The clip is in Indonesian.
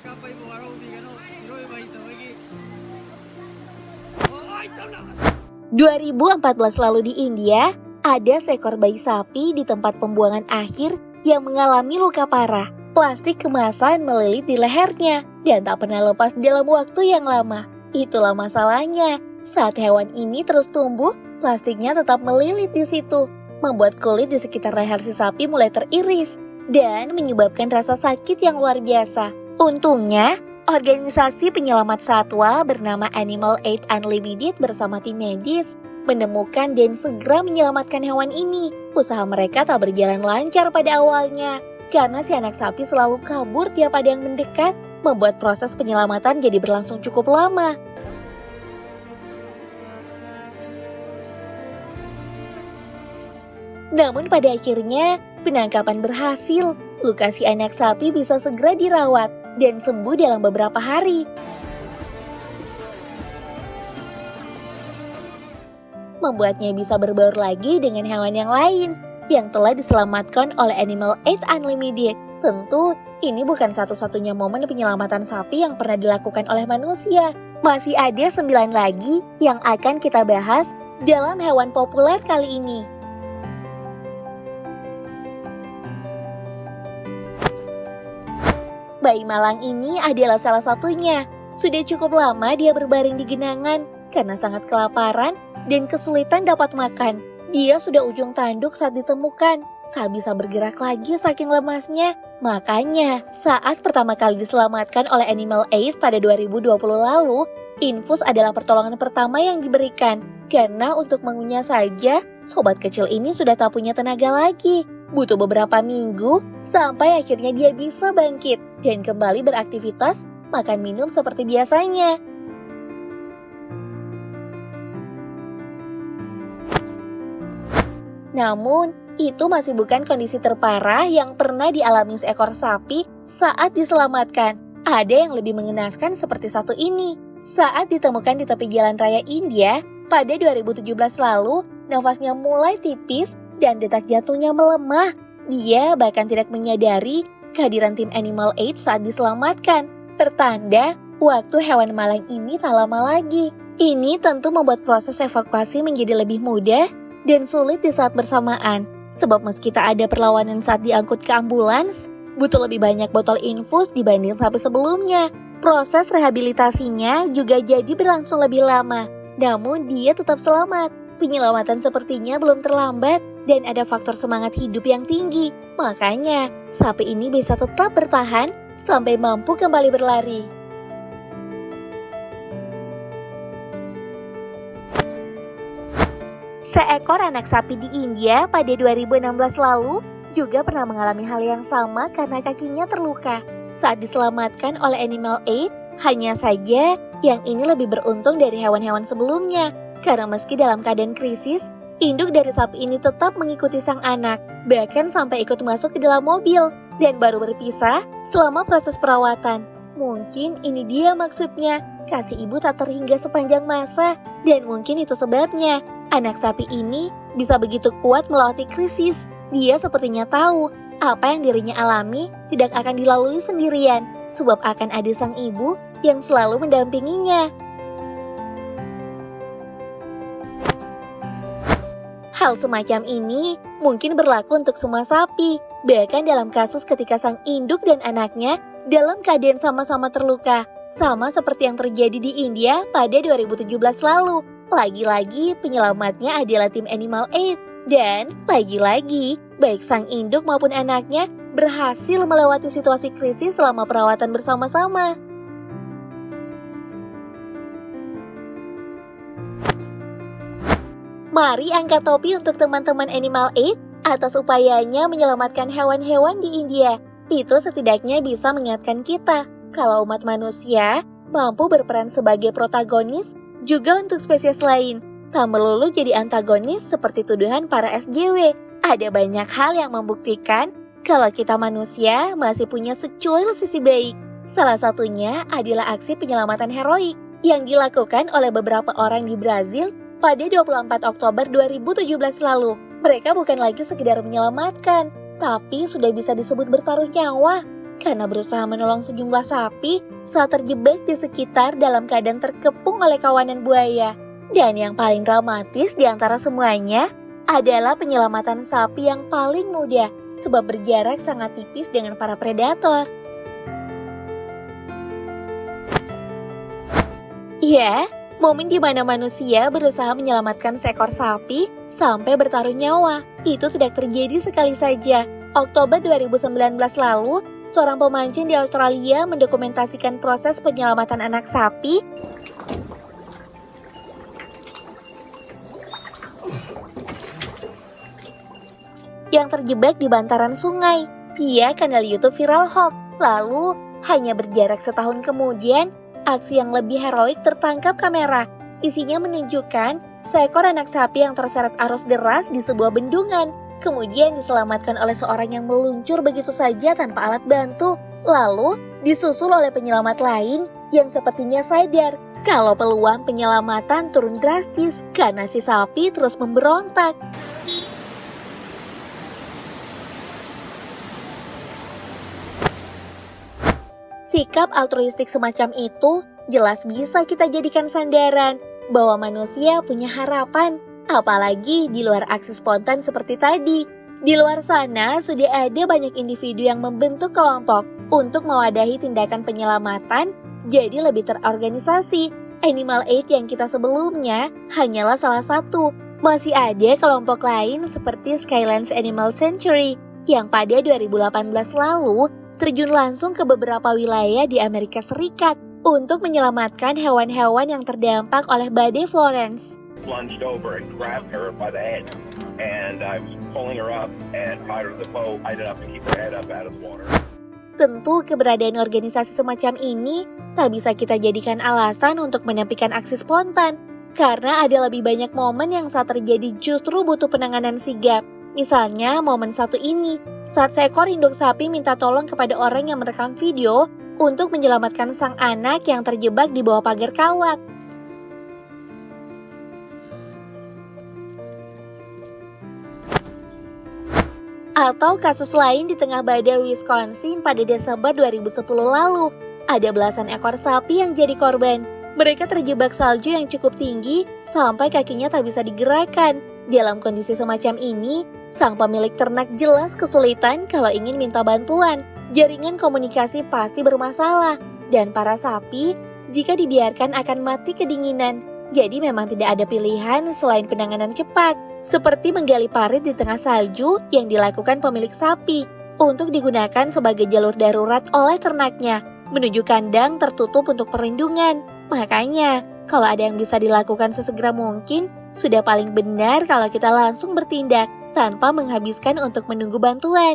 2014 lalu di India, ada seekor bayi sapi di tempat pembuangan akhir yang mengalami luka parah. Plastik kemasan melilit di lehernya dan tak pernah lepas dalam waktu yang lama. Itulah masalahnya, saat hewan ini terus tumbuh, plastiknya tetap melilit di situ, membuat kulit di sekitar leher si sapi mulai teriris dan menyebabkan rasa sakit yang luar biasa. Untungnya, organisasi penyelamat satwa bernama Animal Aid Unlimited bersama tim medis menemukan dan segera menyelamatkan hewan ini. Usaha mereka tak berjalan lancar pada awalnya, karena si anak sapi selalu kabur tiap ada yang mendekat, membuat proses penyelamatan jadi berlangsung cukup lama. Namun pada akhirnya, penangkapan berhasil. Luka si anak sapi bisa segera dirawat dan sembuh dalam beberapa hari. Membuatnya bisa berbaur lagi dengan hewan yang lain yang telah diselamatkan oleh Animal Aid Unlimited. Tentu, ini bukan satu-satunya momen penyelamatan sapi yang pernah dilakukan oleh manusia. Masih ada 9 lagi yang akan kita bahas dalam hewan populer kali ini. Bayi malang ini adalah salah satunya. Sudah cukup lama dia berbaring di genangan karena sangat kelaparan dan kesulitan dapat makan. Dia sudah ujung tanduk saat ditemukan, tak bisa bergerak lagi saking lemasnya. Makanya, saat pertama kali diselamatkan oleh Animal Aid pada 2020 lalu, infus adalah pertolongan pertama yang diberikan. Karena untuk mengunyah saja, sobat kecil ini sudah tak punya tenaga lagi. Butuh beberapa minggu sampai akhirnya dia bisa bangkit dan kembali beraktivitas, makan minum seperti biasanya. Namun, itu masih bukan kondisi terparah yang pernah dialami seekor sapi saat diselamatkan. Ada yang lebih mengenaskan seperti satu ini. Saat ditemukan di tepi jalan raya India, pada 2017 lalu, nafasnya mulai tipis dan detak jantungnya melemah. Dia bahkan tidak menyadari kehadiran tim Animal Aid saat diselamatkan. Pertanda, waktu hewan malang ini tak lama lagi. Ini tentu membuat proses evakuasi menjadi lebih mudah dan sulit di saat bersamaan. Sebab meski tak ada perlawanan saat diangkut ke ambulans, butuh lebih banyak botol infus dibanding sapi sebelumnya. Proses rehabilitasinya juga jadi berlangsung lebih lama. Namun dia tetap selamat. Penyelamatan sepertinya belum terlambat dan ada faktor semangat hidup yang tinggi. Makanya, sapi ini bisa tetap bertahan sampai mampu kembali berlari. Seekor anak sapi di India pada 2016 lalu juga pernah mengalami hal yang sama karena kakinya terluka. Saat diselamatkan oleh Animal Aid, hanya saja yang ini lebih beruntung dari hewan-hewan sebelumnya. Karena meski dalam keadaan krisis, induk dari sapi ini tetap mengikuti sang anak, bahkan sampai ikut masuk ke dalam mobil, dan baru berpisah selama proses perawatan. Mungkin ini dia maksudnya, kasih ibu tak terhingga sepanjang masa, dan mungkin itu sebabnya anak sapi ini bisa begitu kuat melewati krisis. Dia sepertinya tahu apa yang dirinya alami tidak akan dilalui sendirian, sebab akan ada sang ibu yang selalu mendampinginya. Hal semacam ini mungkin berlaku untuk semua sapi, bahkan dalam kasus ketika sang induk dan anaknya dalam keadaan sama-sama terluka, sama seperti yang terjadi di India pada 2017 lalu. Lagi-lagi penyelamatnya adalah tim Animal Aid, dan lagi-lagi baik sang induk maupun anaknya berhasil melewati situasi krisis selama perawatan bersama-sama. Mari angkat topi untuk teman-teman Animal Aid atas upayanya menyelamatkan hewan-hewan di India. Itu setidaknya bisa mengingatkan kita kalau umat manusia mampu berperan sebagai protagonis juga untuk spesies lain. Tak melulu jadi antagonis seperti tuduhan para SJW. Ada banyak hal yang membuktikan kalau kita manusia masih punya secuil sisi baik. Salah satunya adalah aksi penyelamatan heroik yang dilakukan oleh beberapa orang di Brazil pada 24 Oktober 2017 lalu. Mereka bukan lagi sekedar menyelamatkan, tapi sudah bisa disebut bertaruh nyawa. karena berusaha menolong sejumlah sapi saat terjebak di sekitar dalam keadaan terkepung oleh kawanan buaya. Dan yang paling dramatis di antara semuanya adalah penyelamatan sapi yang paling mudah sebab berjarak sangat tipis dengan para predator. Ya, momen di mana manusia berusaha menyelamatkan seekor sapi sampai bertaruh nyawa, itu tidak terjadi sekali saja. Oktober 2019 lalu, seorang pemancing di Australia mendokumentasikan proses penyelamatan anak sapi yang terjebak di bantaran sungai via kanal YouTube Viral Hawk. Lalu, hanya berjarak setahun kemudian, aksi yang lebih heroik tertangkap kamera. Isinya menunjukkan seekor anak sapi yang terseret arus deras di sebuah bendungan. Kemudian diselamatkan oleh seorang yang meluncur begitu saja tanpa alat bantu. Lalu disusul oleh penyelamat lain yang sepertinya sadar kalau peluang penyelamatan turun drastis karena si sapi terus memberontak. Sikap altruistik semacam itu jelas bisa kita jadikan sandaran bahwa manusia punya harapan, apalagi di luar aksi spontan seperti tadi. Di luar sana sudah ada banyak individu yang membentuk kelompok untuk mewadahi tindakan penyelamatan jadi lebih terorganisasi. Animal Aid yang kita sebelumnya hanyalah salah satu. Masih ada kelompok lain seperti Skylands Animal Sanctuary yang pada 2018 lalu terjun langsung ke beberapa wilayah di Amerika Serikat untuk menyelamatkan hewan-hewan yang terdampak oleh badai Florence. Plunged over and grabbed her by the head, and I was pulling her up and tied her to the boat, tied it up to keep her head up out of the water. Tentu keberadaan organisasi semacam ini tak bisa kita jadikan alasan untuk menepikan aksi spontan, karena ada lebih banyak momen yang saat terjadi justru butuh penanganan sigap. Misalnya momen satu ini, saat seekor induk sapi minta tolong kepada orang yang merekam video untuk menyelamatkan sang anak yang terjebak di bawah pagar kawat. Atau kasus lain di tengah badai Wisconsin pada Desember 2010 lalu, ada belasan ekor sapi yang jadi korban. Mereka terjebak salju yang cukup tinggi sampai kakinya tak bisa digerakkan. Dalam kondisi semacam ini, sang pemilik ternak jelas kesulitan kalau ingin minta bantuan. Jaringan komunikasi pasti bermasalah, dan para sapi jika dibiarkan akan mati kedinginan. Jadi memang tidak ada pilihan selain penanganan cepat, seperti menggali parit di tengah salju yang dilakukan pemilik sapi untuk digunakan sebagai jalur darurat oleh ternaknya menuju kandang tertutup untuk perlindungan. Makanya, kalau ada yang bisa dilakukan sesegera mungkin, sudah paling benar kalau kita langsung bertindak tanpa menghabiskan untuk menunggu bantuan.